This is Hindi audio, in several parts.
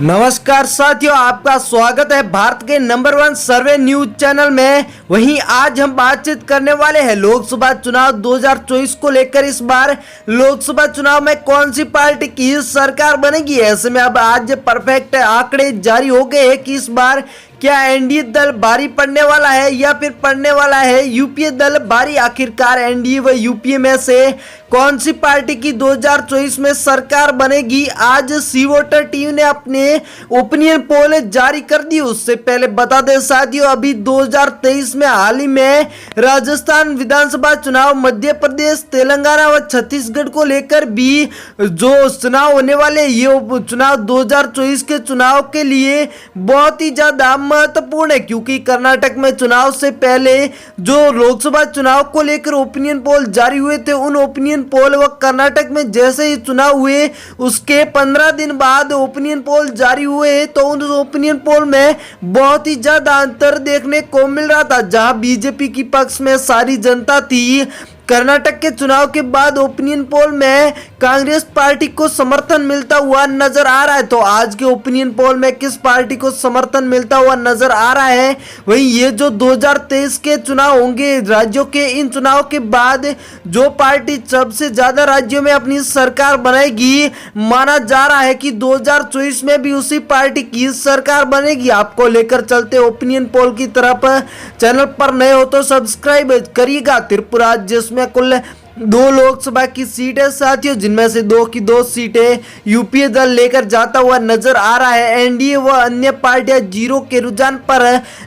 नमस्कार साथियों, आपका स्वागत है भारत के नंबर 1 सर्वे न्यूज चैनल में। वहीं आज हम बातचीत करने वाले हैं लोकसभा चुनाव 2024 को लेकर। इस बार लोकसभा चुनाव में कौन सी पार्टी की सरकार बनेगी। ऐसे में अब आज परफेक्ट आंकड़े जारी हो गए हैं कि इस बार क्या एनडीए दल भारी पड़ने वाला है या फिर पड़ने वाला है यूपीए दल भारी। आखिरकार एनडीए व यूपीए में से कौन सी पार्टी की 2024 में सरकार बनेगी। आज सी वोटर टीवी ने अपने ओपिनियन पोल जारी कर दी। उससे पहले बता दें साथियों, अभी 2023 में हाल ही में राजस्थान विधानसभा चुनाव, मध्य प्रदेश, तेलंगाना व छत्तीसगढ़ को लेकर भी जो चुनाव होने वाले, ये चुनाव 2024 के चुनाव के लिए बहुत ही ज्यादा महत्वपूर्ण है, क्योंकि कर्नाटक में चुनाव से पहले जो लोकसभा चुनाव को लेकर ओपिनियन पोल जारी हुए थे, उन ओपिनियन पोल व कर्नाटक में जैसे ही चुनाव हुए उसके 15 दिन बाद ओपिनियन पोल जारी हुए, तो उन ओपिनियन पोल में बहुत ही ज्यादा अंतर देखने को मिल रहा था। जहां बीजेपी की पक्ष में सारी जनता थी, कर्नाटक के चुनाव के बाद ओपिनियन पोल में कांग्रेस पार्टी को समर्थन मिलता हुआ नजर आ रहा है। तो आज के ओपिनियन पोल में किस पार्टी को समर्थन मिलता हुआ नजर आ रहा है। वहीं ये जो 2023 के चुनाव होंगे राज्यों के, इन चुनाव के बाद जो पार्टी सबसे ज्यादा राज्यों में अपनी सरकार बनाएगी, माना जा रहा है कि 2024 में भी उसी पार्टी की सरकार बनेगी। आपको लेकर चलते ओपिनियन पोल की तरफ। चैनल पर नए हो तो सब्सक्राइब करिएगा। त्रिपुरा जिसमें कुल 2 लोकसभा की सीटें साथियों, जिनमें से 2 की 2 सीटें यूपीए दल लेकर जाता हुआ नजर आ रहा है। एनडीए व अन्य पार्टियां जीरो के रुझान पर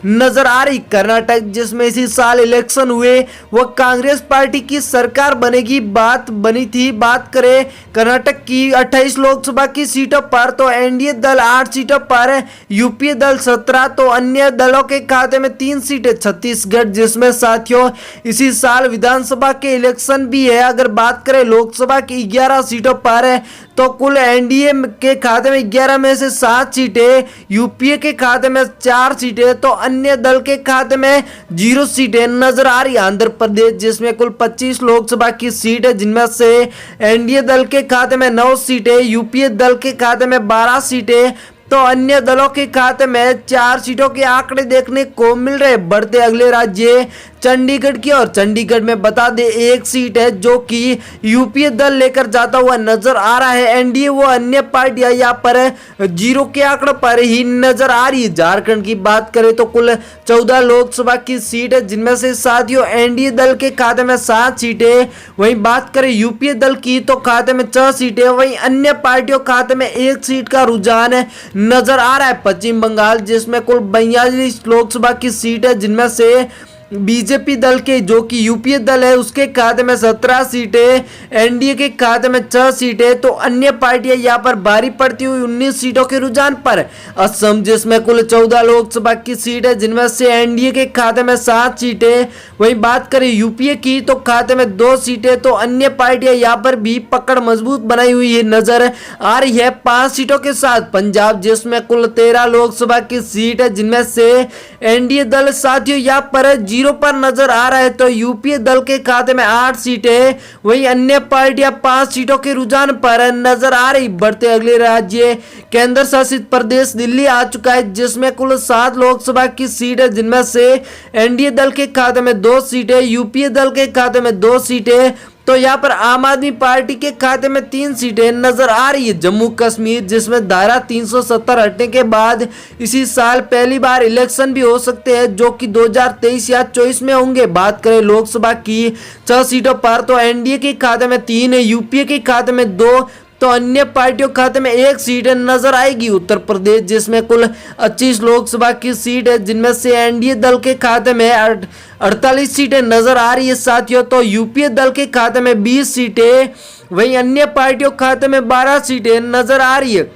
नजर आ रही। कर्नाटक जिसमें इसी साल इलेक्शन हुए, वह कांग्रेस पार्टी की सरकार बनेगी बात बनी थी। बात करें कर्नाटक की 28 लोकसभा की सीटों पर, तो एनडीए दल 8 सीटों पर, यूपीए दल 17, तो अन्य दलों के खाते में 3 सीटें। छत्तीसगढ़ जिसमें साथियों इसी साल विधानसभा के इलेक्शन है। अगर बात करें लोकसभा की 11 सीटों पर, तो कुल एनडीए के खाते में 11 में से 7 सीटें, यूपीए के खाते में 4 सीटें, तो अन्य दल के खाते में 0 सीटें नजर आ रही। आंध्र प्रदेश जिसमें कुल 25 लोकसभा की सीट है, जिनमें से एनडीए दल के खाते में 9 सीटें, यूपीए दल के खाते में 12 सीटें, तो अन्य दलों के खाते में 4 सीटों के आंकड़े देखने को मिल रहे। बढ़ते अगले राज्य चंडीगढ़ की, और चंडीगढ़ में बता दे 1 सीट है जो कि यूपीए दल लेकर जाता हुआ नजर आ रहा है। एनडीए वो अन्य पार्टियां यहाँ पर 0 के आंकड़े पर ही नजर आ रही है। झारखंड की बात करें तो कुल 14 लोकसभा की सीट है, जिनमें से साथियों एनडीए दल के खाते में 7 सीटें। वहीं बात करें यूपीए दल की, तो खाते में 6 सीटें। वहीं अन्य पार्टियों खाते में 1 सीट का रुझान नजर आ रहा है। पश्चिम बंगाल जिसमें कुल 42 लोकसभा की सीट है, जिनमें से बीजेपी दल के, जो कि यूपीए दल है, उसके खाते में 17 सीटें, एनडीए के खाते में 6 सीटें, तो अन्य पार्टियां यहां पर भारी पड़ती हुई 19 सीटों के रुझान पर। असम जिसमें कुल 14 लोकसभा की सीट है, जिनमें से एनडीए के खाते में 7 सीटें। वहीं बात करें यूपीए की, तो खाते में 2 सीटें, तो अन्य पार्टियां यहां पर भी पकड़ मजबूत बनाई हुई नजर आ रही है 5 सीटों के साथ। पंजाब जिसमें कुल 13 लोकसभा की सीट है, जिनमें से एनडीए दल साथियों यहां पर 0 पर नजर आ रहा है, तो यूपीए दल के खाते में 8 सीटें। वहीं अन्य पार्टियां 5 सीटों के रुझान पर नजर आ रही। बढ़ते अगले राज्य केंद्र शासित प्रदेश दिल्ली आ चुका है, जिसमें कुल 7 लोकसभा की सीट है, जिनमें से एनडीए दल के खाते में 2 सीटें, यूपीए दल के खाते में 2 सीटें, तो यहाँ पर आम आदमी पार्टी के खाते में 3 सीटें नजर आ रही है। जम्मू कश्मीर जिसमें धारा 370 हटने के बाद इसी साल पहली बार इलेक्शन भी हो सकते हैं, जो कि 2023 या 24 में होंगे। बात करें लोकसभा की 6 सीटों पर, तो एनडीए के खाते में 3 है, यूपीए के खाते में 2, तो अन्य पार्टियों खाते में 1 सीट नजर आएगी। उत्तर प्रदेश जिसमें कुल 25 लोकसभा की सीट है, जिनमें से एनडीए दल के खाते में 48 सीटें नजर आ रही है साथियों, तो यूपीए दल के खाते में 20 सीटें। वहीं अन्य पार्टियों खाते में 12 सीटें नजर आ रही है।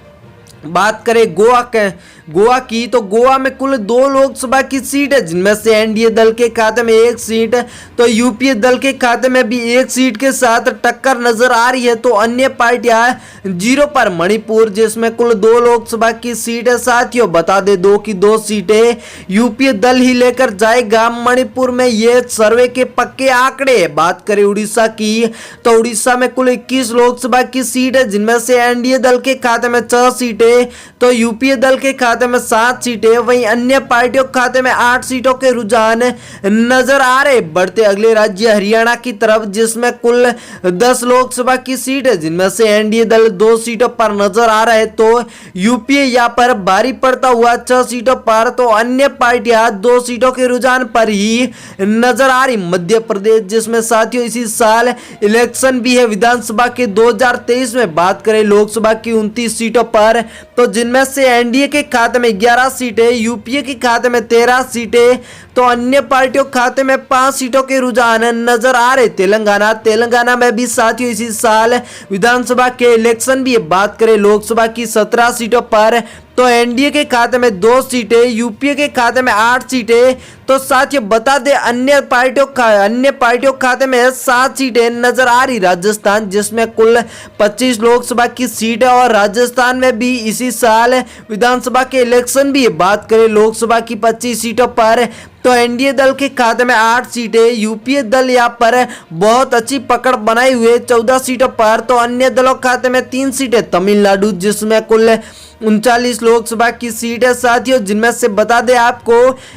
बात करें गोवा की, तो गोवा में कुल 2 लोकसभा की सीट है, जिनमें से एनडीए दल के खाते में 1 सीट, तो यूपीए दल के खाते में भी 1 सीट के साथ टक्कर नजर आ रही है, तो अन्य पार्टियां 0 पर। मणिपुर जिसमें कुल 2 लोकसभा की सीट है साथियों, बता दे 2 की 2 सीटें यूपीए दल ही लेकर जाएगा मणिपुर में, ये सर्वे के पक्के आंकड़े। बात करें उड़ीसा की, तो उड़ीसा में कुल 21 लोकसभा की सीट है, जिनमें से एनडीए दल के खाते में 6 सीटें, सीटें तो यूपीए दल के खाते में 7 सीटें, वहीं अन्य पार्टियों के खाते में 8 सीटों के रुझान नजर आ रहे। बढ़ते अगले राज्य हरियाणा की तरफ, जिसमें कुल 10 लोकसभा की सीट है, जिनमें से एनडीए दल 2 सीटों पर नजर आ रहा है तो यूपीए यहाँ पर भारी पड़ता हुआ 6 सीटों पर, तो अन्य पार्टियां 2 सीटों के रुझान पर ही नजर आ रही। मध्य प्रदेश, जिसमें साथियों इसी साल इलेक्शन भी है विधानसभा के 2023 में, बात करें लोकसभा की 29 सीटों पर, तो जिनमें से एनडीए के खाते में 11 सीटें, यूपीए के खाते में 13 सीटें, तो अन्य पार्टियों के खाते में 5 सीटों के रुझान नजर आ रहे। तेलंगाना में भी साथियों इसी साल विधानसभा के इलेक्शन भी है, बात करें लोकसभा की 17 सीटों पर, तो एनडीए के खाते में 2 सीटें, यूपीए के खाते में 8 सीटें, तो साथियों बता दें अन्य पार्टियों के खाते में 7 सीटें नजर आ रही। राजस्थान, जिसमें कुल 25 लोकसभा की सीट है और राजस्थान में भी इसी साल विधानसभा के इलेक्शन भी है, बात करें लोकसभा की 25 सीटों पर, तो एनडीए दल के खाते में 8 सीटें, यूपीए दल यहाँ पर बहुत अच्छी पकड़ बनाए हुए 14 सीटों पर, तो अन्य दलों के खाते में 3 सीटें। तमिलनाडु, जिसमें कुल 39 लोकसभा की सीट है साथियों, जिनमें से बता दें आपको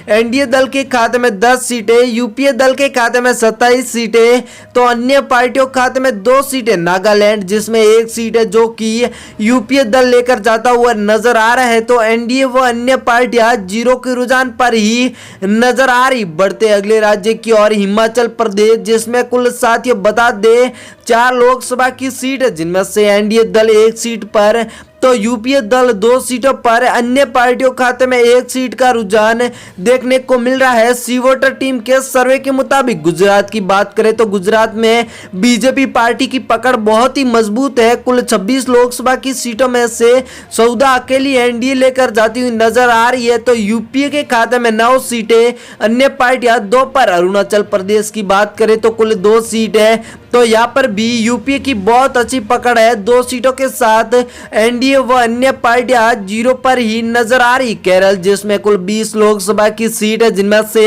एनडीए दल के खाते में 10 सीटें, यूपीए दल के खाते में 27 सीटें, तो अन्य पार्टियों के खाते में 2 सीटें। नागालैंड, जिसमें 1 सीट है जो कि यूपीए दल लेकर जाता हुआ नजर आ रहा है, तो एनडीए व अन्य पार्टियां 0 के रुझान पर ही नजर आ रही। बढ़ते अगले राज्य की ओर, हिमाचल प्रदेश, जिसमें कुल साथियों बता दें 4 लोकसभा की सीट है, जिनमें से एनडीए दल 1 सीट पर, तो यूपीए दल 2 सीटों पर, अन्य पार्टियों खाते में 1 सीट का रुझान देखने को मिल रहा है। सी वोटर टीम के सर्वे के मुताबिक गुजरात की बात करें तो गुजरात में बीजेपी पार्टी की पकड़ बहुत ही मजबूत है। कुल 26 लोकसभा की सीटों में से 14 अकेली एनडीए लेकर जाती हुई नजर आ रही है, तो यूपीए के खाते में 9 सीटें, अन्य पार्टियां 2 पर। अरुणाचल प्रदेश की बात करें तो कुल 2 सीट है, तो यहाँ पर भी यूपीए की बहुत अच्छी पकड़ है 2 सीटों के साथ। एनडीए व अन्य पार्टियां 0 पर ही नजर आ रही। केरल, जिसमें कुल 20 लोकसभा की सीट है, जिनमें से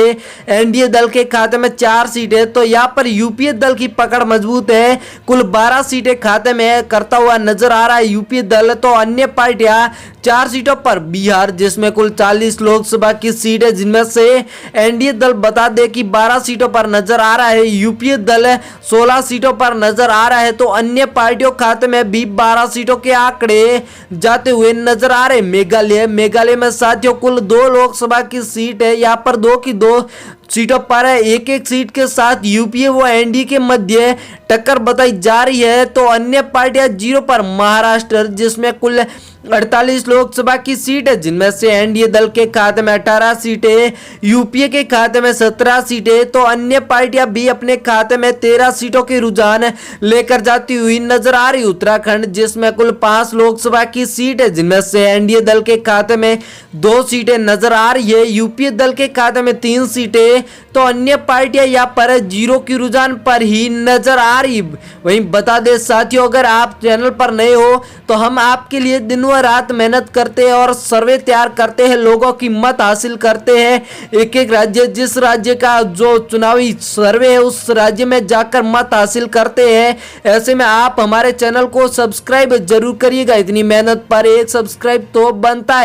एनडीए दल के खाते में 4 सीटें, तो यहाँ पर यूपीए दल की पकड़ मजबूत है, कुल 12 सीटें खाते में करता हुआ नजर आ रहा है यूपीए दल, तो अन्य पार्टियां 4 सीटों पर। बिहार, जिसमें कुल 40 लोकसभा की सीट है, जिनमें से एनडीए दल बता दे कि 12 सीटों पर नजर आ रहा है, यूपीए दल 16 सीटों पर नजर आ रहा है, तो अन्य पार्टियों खाते में भी 12 सीटों के आंकड़े जाते हुए नजर आ रहे। मेघालय में साथियों कुल 2 लोकसभा की सीट है, यहाँ पर 2 की 2 सीटों पर है, एक सीट के साथ यूपीए व एनडीए के मध्य टक्कर बताई जा रही है, तो अन्य पार्टियां 0 पर। महाराष्ट्र, जिसमें कुल 48 लोकसभा की सीट है, जिनमें से एनडीए दल के खाते में 18 सीटें, यूपीए के खाते में 17 सीटें, तो अन्य पार्टियां भी अपने खाते में 13 सीटों के रुझान लेकर जाती हुई नजर आ रही। उत्तराखंड, जिसमें कुल 5 लोकसभा की सीट है, जिनमें से एनडीए दल के खाते में 2 सीटें नजर आ रही है, यूपीए दल के खाते में 3 सीटें, तो अन्य पार्टियां यहाँ पर 0 की रुझान पर ही नजर आ रही। वहीं बता दें साथियों, अगर आप चैनल पर नए हो तो हम आपके लिए दिन व रात मेहनत करते हैं और सर्वे तैयार करते हैं, लोगों की मत हासिल करते हैं। एक राज्य, जिस राज्य का जो चुनावी सर्वे है उस राज्य में जाकर मत हासिल करते हैं। ऐसे में आप हमारे चैनल को सब्सक्राइब जरूर करिएगा, इतनी मेहनत पर एक सब्सक्राइब तो बनता है।